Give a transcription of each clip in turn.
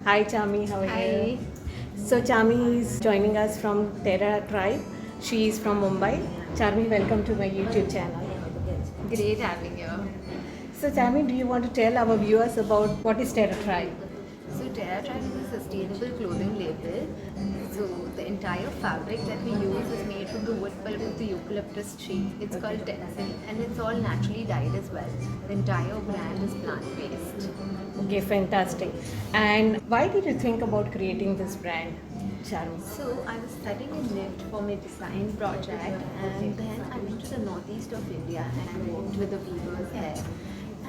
Hi Chami, how are you? Hi. So Chami is joining us from Terra Tribe. She is from Mumbai. Chami, welcome to my YouTube channel. Great having you. So Chami, do you want to tell our viewers about what is Terra Tribe? So Terra Tribe is a sustainable clothing label. So the entire fabric that we use is made from the wood pulp of the eucalyptus tree. It's called tencel and it's all naturally dyed as well. The entire brand is plant-based. Okay, fantastic. And why did you think about creating this brand, Chami? So I was studying in NIFT for my design project and then I went to the northeast of India and I worked with the weavers there.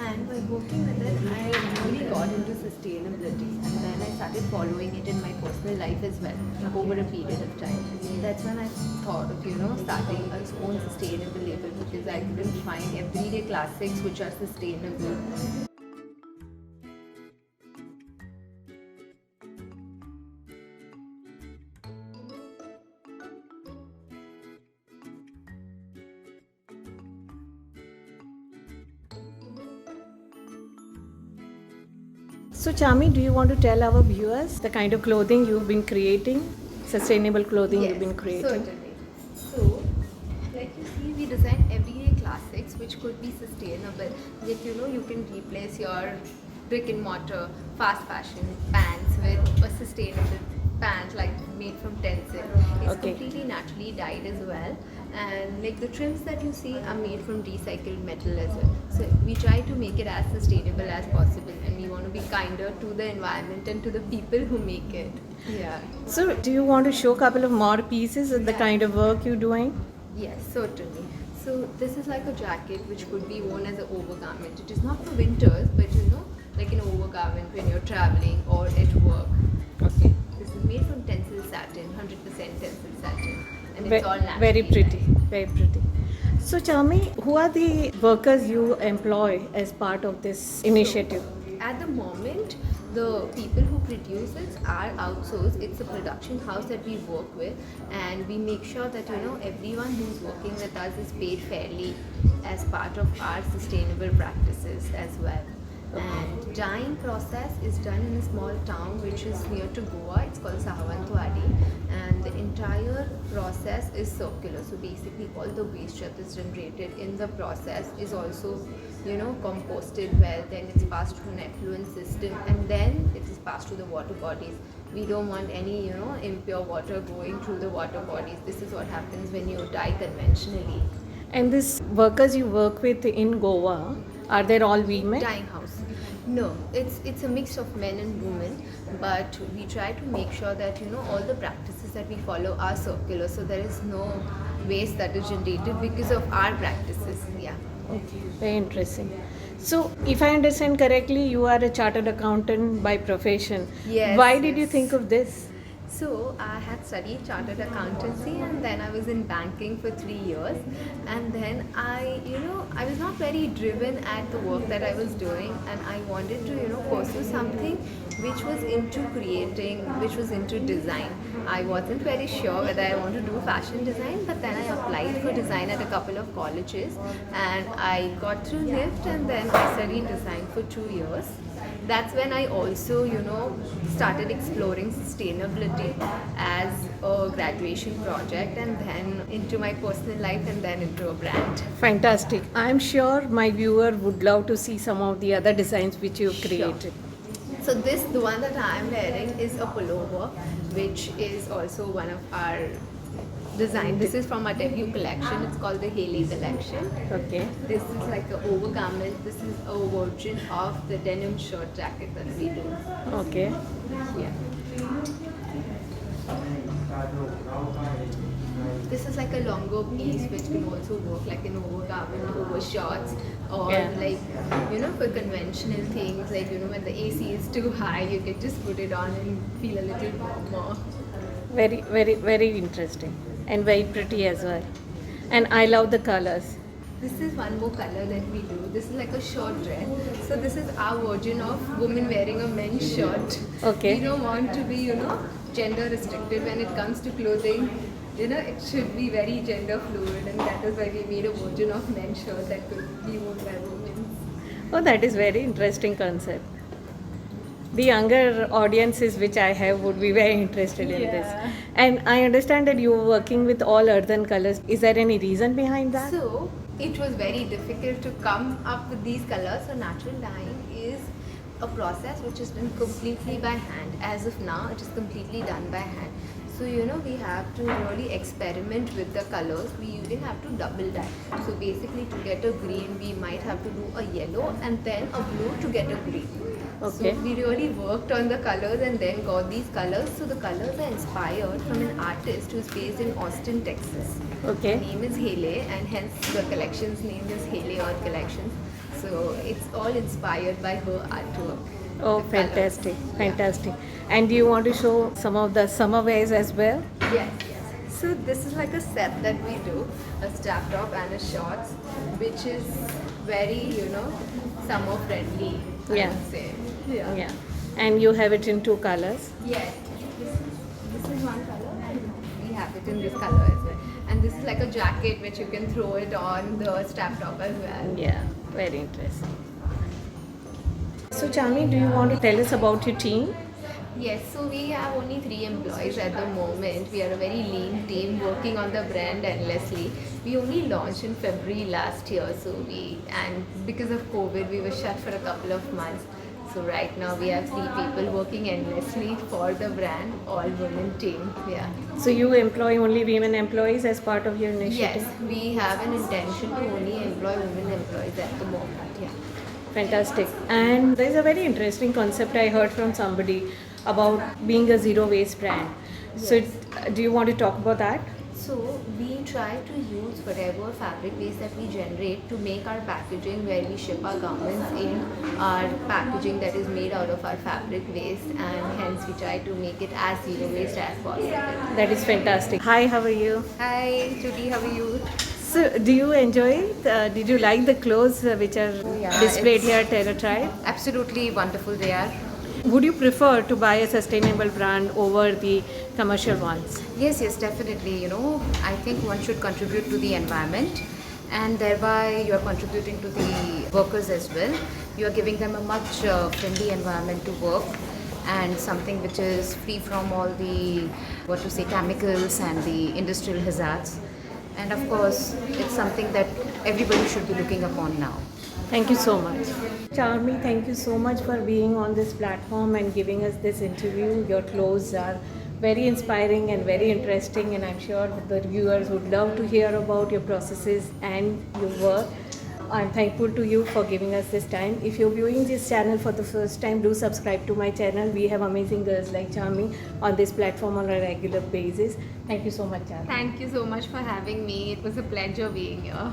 And by working with it, I really got into sustainability and then I started following it in my personal life as well over a period of time. That's when I thought of, starting its own sustainable label because I couldn't find everyday classics which are sustainable. So Chami, do you want to tell our viewers the kind of clothing you've been creating, sustainable clothing you've Yes, been creating? certainly. So, like you see, we design everyday classics which could be sustainable. Like you can replace your brick and mortar fast fashion pants with a sustainable pant like made from tencel. It's Okay. completely naturally dyed as well, and like the trims that you see are made from recycled metal as well. So we try to make it as sustainable as possible, and we want to be kinder to the environment and to the people who make it. Yeah. So do you want to show a couple of more pieces of the kind of work you're doing? Yes, certainly. So this is like a jacket which could be worn as an overgarment. It is not for winters, but like an overgarment when you're traveling or at work. Okay. This is made from tencel satin, 100% tencel satin, and it's all naturally Very pretty, dyed. very pretty. So tell me, who are the workers you employ as part of this initiative? At the moment, the people who produce it are outsourced. It's a production house that we work with, and we make sure that everyone who's working with us is paid fairly as part of our sustainable practices as well. And dyeing process is done in a small town which is near to Goa. It's called Sahawantwadi, and the entire process is circular. So basically, all the waste that is generated in the process is also, composted well. Then it's passed through an effluent system, and then it is passed to the water bodies. We don't want any, impure water going through the water bodies. This is what happens when you dye conventionally. And these workers you work with in Goa, are they all women? Dyeing house. No, it's a mix of men and women, but we try to make sure that all the practices that we follow are circular, so there is no waste that is generated because of our practices. Yeah. Okay, very interesting. So, if I understand correctly, you are a chartered accountant by profession. Yes. Why did you Yes. think of this? So I had studied chartered accountancy and then I was in banking for 3 years, and then I was not very driven at the work that I was doing, and I wanted to pursue something which was into creating, which was into design. I wasn't very sure whether I want to do fashion design, but then I applied for design at a couple of colleges and I got through NIFT, and then I studied design for 2 years. That's when I also, started exploring sustainability as a graduation project, and then into my personal life, and then into a brand. Fantastic. I'm sure my viewer would love to see some of the other designs which you've created. So the one that I am wearing is a pullover, which is also one of our design. This is from our debut collection. It's called the Haley collection. Okay. This is like an overgarment. This is a version of the denim shirt jacket that we do. Okay. Yeah. This is like a longer piece which can also work like an overgarment over shorts, or Yeah. like for conventional things like when the AC is too high you can just put it on and feel a little warmer. Very, very, very interesting and very pretty as well. And I love the colors. This is one more color that we do. This is like a short dress. So this is our version of women wearing a men's shirt. Okay. We don't want to be, gender restricted when it comes to clothing. It should be very gender fluid, and that is why we made a version of men's shirt that could be worn by women. Oh, that is very interesting concept. the younger audiences which I have would be very interested in this. And I understand that you are working with all earthen colors. Is there any reason behind that? So it was very difficult to come up with these colors. So natural dyeing is a process which is done completely by hand. As of now, it is completely done by hand. So we have to really experiment with the colors. We even have to double dye. So basically, to get a green, we might have to do a yellow and then a blue to get a green. Okay. So we really worked on the colors and then got these colors. So the colors are inspired from an artist who's based in Austin, Texas. Okay. Her name is Haley, and hence the collection's name is Haley Earth Collections. So it's all inspired by her artwork. Oh, The colours. fantastic, fantastic. And do you want to show some of the summer wears as well? Yes. So this is like a set that we do, a strap top and a shorts, which is very, summer friendly, I Yeah. would say. Yeah. And you have it in 2 colors. Yes. This is one color and we have it in this color as well. And this is like a jacket which you can throw it on the strap top as well. Yeah, very interesting. So, Charmi, do you want to tell us about your team? Yes, so we have only 3 employees at the moment. We are a very lean team working on the brand endlessly. We only launched in February last year, and because of COVID, we were shut for a couple of months. So right now we have 3 people working endlessly for the brand, all women team. Yeah. So, you employ only women employees as part of your initiative? Yes, we have an intention to only employ women employees at the moment. Yeah. Fantastic. And there's a very interesting concept I heard from somebody about being a zero waste brand. So, do you want to talk about that? So we try to use whatever fabric waste that we generate to make our packaging where we ship our garments in our packaging that is made out of our fabric waste, and hence we try to make it as zero waste as possible. That is fantastic. Hi, how are you? Hi Judy, how are you? So, do you enjoy it? Did you like the clothes which are Yeah, displayed it's- here at Terra Tribe? Absolutely wonderful they are. Would you prefer to buy a sustainable brand over the commercial ones? Yes, definitely. I think one should contribute to the environment, and thereby you are contributing to the workers as well. You are giving them a much friendly environment to work, and something which is free from all the chemicals and the industrial hazards. And of course, it's something that everybody should be looking upon now. Thank you so much. Charmi, thank you so much for being on this platform and giving us this interview. Your clothes are very inspiring and very interesting, and I'm sure that the viewers would love to hear about your processes and your work. I'm thankful to you for giving us this time. If you're viewing this channel for the first time, do subscribe to my channel. We have amazing girls like Charmi on this platform on a regular basis. Thank you so much, Charmi. Thank you so much for having me. It was a pleasure being here.